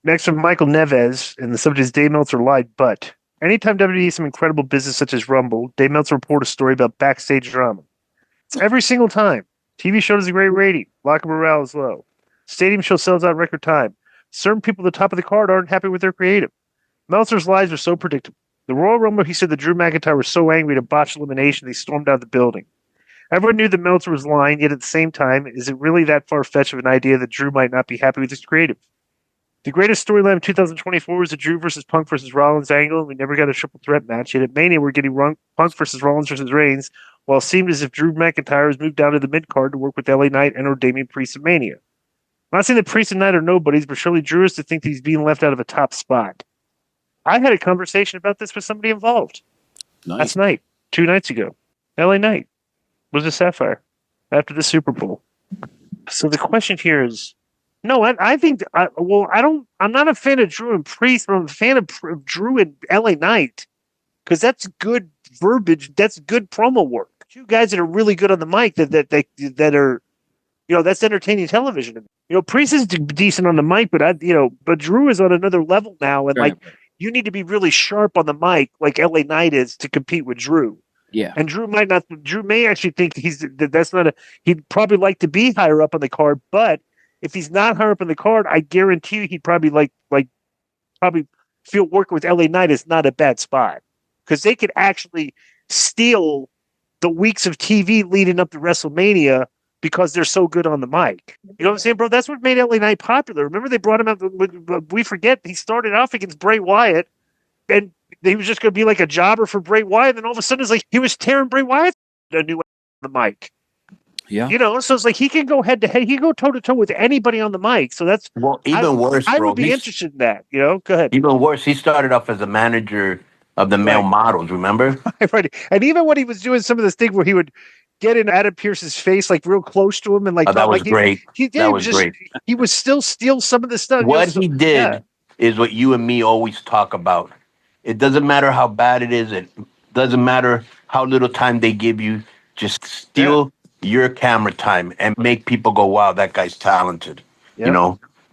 Next from Michael Neves, and the subject is Dave Meltzer lied, but anytime WWE has some incredible business such as Rumble, Dave Meltzer report a story about backstage drama. It's every single time. TV show has a great rating. Locker morale is low. Stadium show sells out in record time. Certain people at the top of the card aren't happy with their creative. Meltzer's lies are so predictable. The Royal Rumble, he said that Drew McIntyre was so angry at a botched elimination they stormed out of the building. Everyone knew that Meltzer was lying, yet at the same time, is it really that far-fetched of an idea that Drew might not be happy with his creative? The greatest storyline of 2024 was the Drew versus Punk versus Rollins angle, and we never got a triple threat match. Yet at Mania, we're getting Punk versus Rollins versus Reigns, while it seemed as if Drew McIntyre has moved down to the mid-card to work with LA Knight and or Damian Priest at Mania. I'm not saying that Priest and Knight are nobodies, but surely Drew is to think that he's being left out of a top spot. I had a conversation about this with somebody involved. Last night, 2 nights ago. LA Knight was a Sapphire after the Super Bowl. So the question here is, no, I think, I'm not a fan of Drew and Priest, but I'm a fan of Drew and LA Knight because that's good verbiage. That's good promo work. Two guys that are really good on the mic that are, that's entertaining television. Priest is decent on the mic, but Drew is on another level now. And you need to be really sharp on the mic like LA Knight is to compete with Drew. Yeah. And Drew may actually think he'd probably like to be higher up on the card, but if he's not higher up on the card, I guarantee you he'd probably probably feel working with LA Knight is not a bad spot because they could actually steal the weeks of TV leading up to WrestleMania because they're so good on the mic. You know what I'm saying, bro? That's what made LA Knight popular. Remember they brought him out. We forget he started off against Bray Wyatt, and he was just going to be like a jobber for Bray Wyatt. And all of a sudden, it's like he was tearing Bray Wyatt a new on the mic. Yeah. So it's like he can go head to head. He can go toe to toe with anybody on the mic. So that's worse, bro. I would be interested in that. Go ahead. Even worse, he started off as a manager of the male models, remember? Right. And even when he was doing some of this thing where he would get in Adam Pearce's face, like real close to him, and that was great. That was great. He would still steal some of the stuff. What he did is what you and me always talk about. It doesn't matter how bad it is. It doesn't matter how little time they give you. Just steal your camera time and make people go, wow, that guy's talented,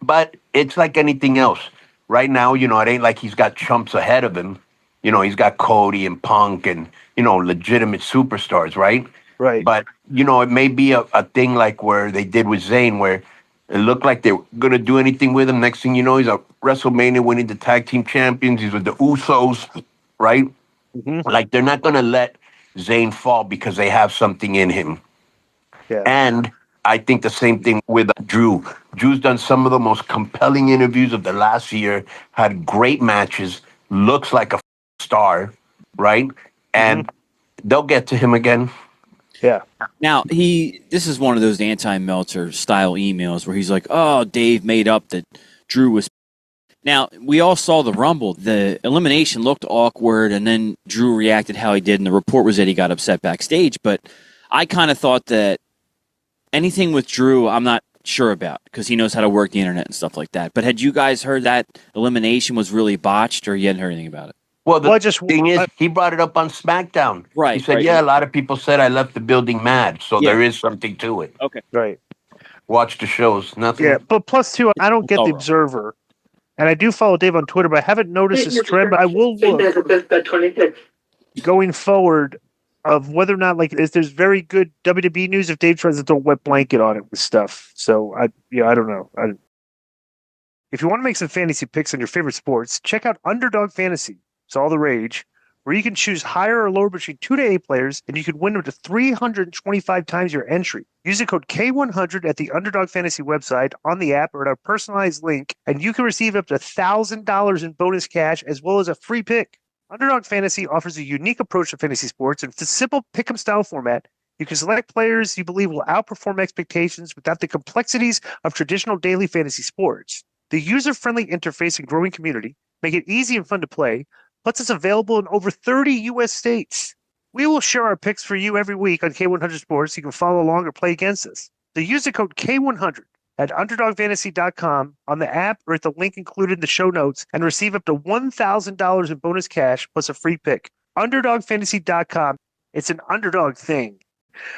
But it's like anything else. Right now, it ain't like he's got chumps ahead of him. He's got Cody and Punk and, legitimate superstars, right? Right. But, it may be a thing like where they did with Zayn where it looked like they were going to do anything with him. Next thing you know, he's a WrestleMania winning the tag team champions. He's with the Usos, right? Mm-hmm. Like, they're not going to let Zayn fall because they have something in him. Yeah. And I think the same thing with Drew. Drew's done some of the most compelling interviews of the last year, had great matches, looks like a star, right? And they'll get to him again. Yeah. Now, this is one of those anti-Meltzer style emails where he's like, oh, Dave made up that Drew was. Now, we all saw the Rumble. The elimination looked awkward, and then Drew reacted how he did, and the report was that he got upset backstage. But I kind of thought that anything with Drew, I'm not sure about because he knows how to work the internet and stuff like that. But had you guys heard that elimination was really botched, or you hadn't heard anything about it? Well, the thing is, he brought it up on SmackDown. Right. He said, a lot of people said I left the building mad. So there is something to it. Okay. Right. Watch the shows. Nothing. Yeah, but plus, too, I don't get the Observer. And I do follow Dave on Twitter, but I haven't noticed this trend. But I will look going forward of whether or not, there's very good WWE news if Dave tries to throw a wet blanket on it with stuff. So, I don't know. If you want to make some fantasy picks on your favorite sports, check out Underdog Fantasy. It's all the rage, where you can choose higher or lower between 2 to 8 players, and you can win up to 325 times your entry. Use the code K100 at the Underdog Fantasy website, on the app, or at our personalized link, and you can receive up to $1,000 in bonus cash as well as a free pick. Underdog Fantasy offers a unique approach to fantasy sports, and it's a simple pick-em style format. You can select players you believe will outperform expectations without the complexities of traditional daily fantasy sports. The user-friendly interface and growing community make it easy and fun to play, plus it's available in over 30 U.S. states. We will share our picks for you every week on K100 Sports. You can follow along or play against us. So use the code K100 at UnderdogFantasy.com on the app or at the link included in the show notes and receive up to $1,000 in bonus cash plus a free pick. UnderdogFantasy.com. It's an underdog thing.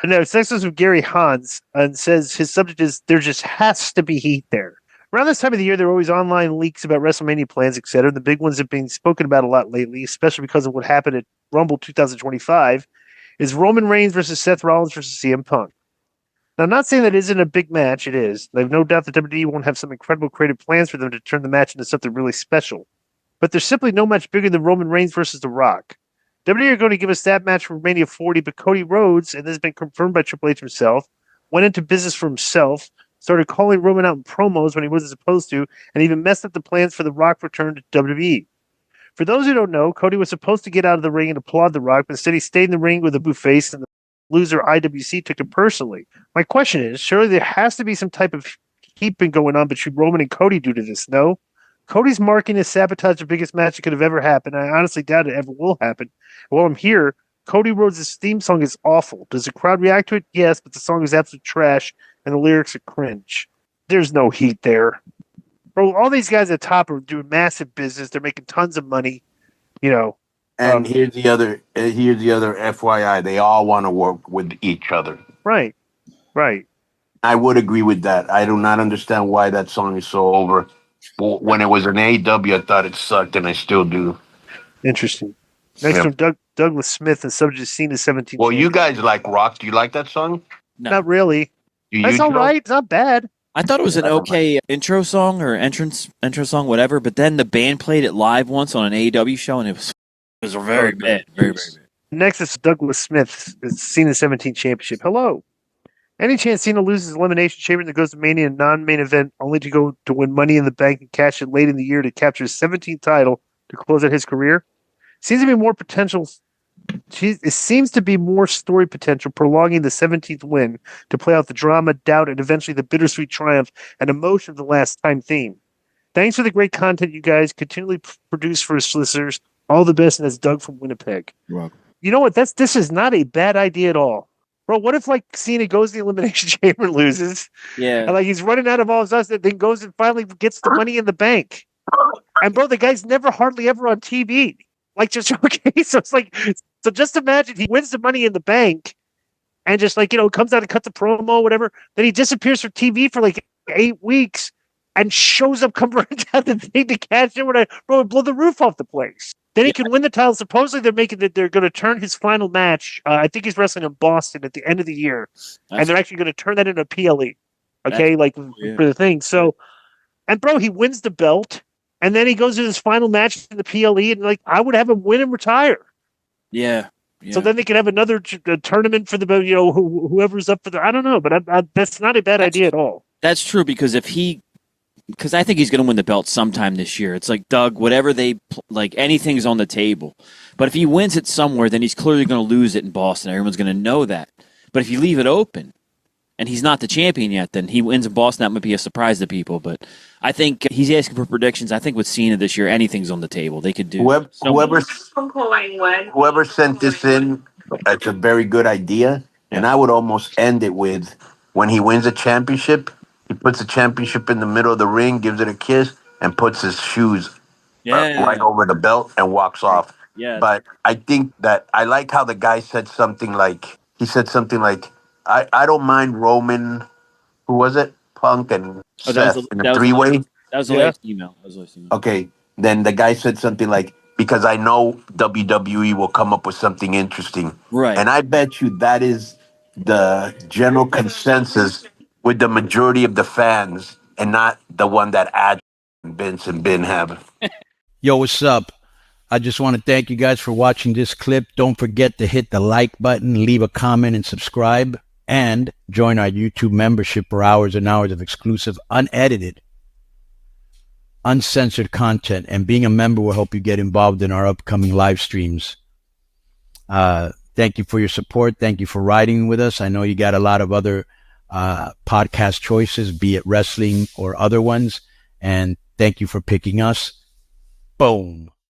And now, it's next with Gary Hans and says his subject is there just has to be heat there. Around this time of the year, there are always online leaks about WrestleMania plans, etc. The big ones have been spoken about a lot lately, especially because of what happened at Rumble 2025, is Roman Reigns versus Seth Rollins versus CM Punk. Now, I'm not saying that isn't a big match. It is. I have no doubt that WWE won't have some incredible creative plans for them to turn the match into something really special. But there's simply no match bigger than Roman Reigns versus The Rock. WWE are going to give us that match for Mania 40, but Cody Rhodes, and this has been confirmed by Triple H himself, went into business for himself, started calling Roman out in promos when he wasn't supposed to, and even messed up the plans for The Rock return to WWE. For those who don't know, Cody was supposed to get out of the ring and applaud The Rock, but instead he stayed in the ring with a boo face, and the loser IWC took it personally. My question is, surely there has to be some type of heaping going on between Roman and Cody due to this, no? Cody's marking has sabotaged the biggest match that could have ever happened, and I honestly doubt it ever will happen. While I'm here, Cody Rhodes' theme song is awful. Does the crowd react to it? Yes, but the song is absolute trash, and the lyrics are cringe. There's no heat there. Bro, all these guys at the top are doing massive business. They're making tons of money, you know. And here's the other FYI. They all want to work with each other. Right. I would agree with that. I do not understand why that song is so over. When it was an AEW, I thought it sucked, and I still do. Interesting. Next from Douglas Smith and subject to Cena 17. Well, you guys like rock. Do you like that song? No. Not really. That's all right. It's not bad. I thought it was an okay intro song or intro song, whatever. But then the band played it live once on an AEW show, and it was very bad. Very bad. Next is Douglas Smith. It's Cena 17 Championship. Hello. Any chance Cena loses Elimination Chamber and goes to Mania in a non-main event only to go to win Money in the Bank and cash it late in the year to capture his 17th title to close out his career? Seems to be more potential. It seems to be more story potential, prolonging the 17th win to play out the drama, doubt, and eventually the bittersweet triumph and emotion of the last time theme. Thanks for the great content you guys continually produce for us listeners. All the best, and that's Doug from Winnipeg. You're welcome. You know what? This is not a bad idea at all. Bro, what if like Cena goes to the Elimination Chamber and loses? Yeah. And like he's running out of all his stuff, then goes and finally gets the Money in the Bank. And bro, the guy's never hardly ever on TV. Like just okay, so it's like so just imagine he wins the Money in the Bank and just like, comes out and cuts a promo, whatever. Then he disappears from TV for like 8 weeks and shows up, come right down the thing to cash in, bro, and blow the roof off the place. Then he can win the title. Supposedly they're going to turn his final match. I think he's wrestling in Boston at the end of the year, and they're actually going to turn that into a PLE. Okay, for the thing. So, and bro, he wins the belt, and then he goes to his final match in the PLE, and like I would have him win and retire. Yeah. So then they could have another tournament for the whoever's up for the. I don't know, but that's not a bad idea at all. That's true because because I think he's going to win the belt sometime this year. It's like, Doug, whatever anything's on the table. But if he wins it somewhere, then he's clearly going to lose it in Boston. Everyone's going to know that. But if you leave it open and he's not the champion yet, then he wins in Boston. That might be a surprise to people. But I think he's asking for predictions. I think with Cena this year, anything's on the table. They could do whoever sent this in, it's a very good idea. And I would almost end it with when he wins a championship, he puts the championship in the middle of the ring, gives it a kiss, and puts his shoes right over the belt and walks off. Yeah. But I think that I like how the guy said something like, I don't mind Roman, who was it? Punk and Seth in a three-way. That was the last email. Okay. Then the guy said something like, because I know WWE will come up with something interesting. Right. And I bet you that is the general consensus with the majority of the fans and not the one that Ad, Vince, and Ben have. Yo, what's up? I just want to thank you guys for watching this clip. Don't forget to hit the like button, leave a comment, and subscribe. And join our YouTube membership for hours and hours of exclusive, unedited, uncensored content. And being a member will help you get involved in our upcoming live streams. Thank you for your support. Thank you for riding with us. I know you got a lot of other podcast choices, be it wrestling or other ones. And thank you for picking us. Boom.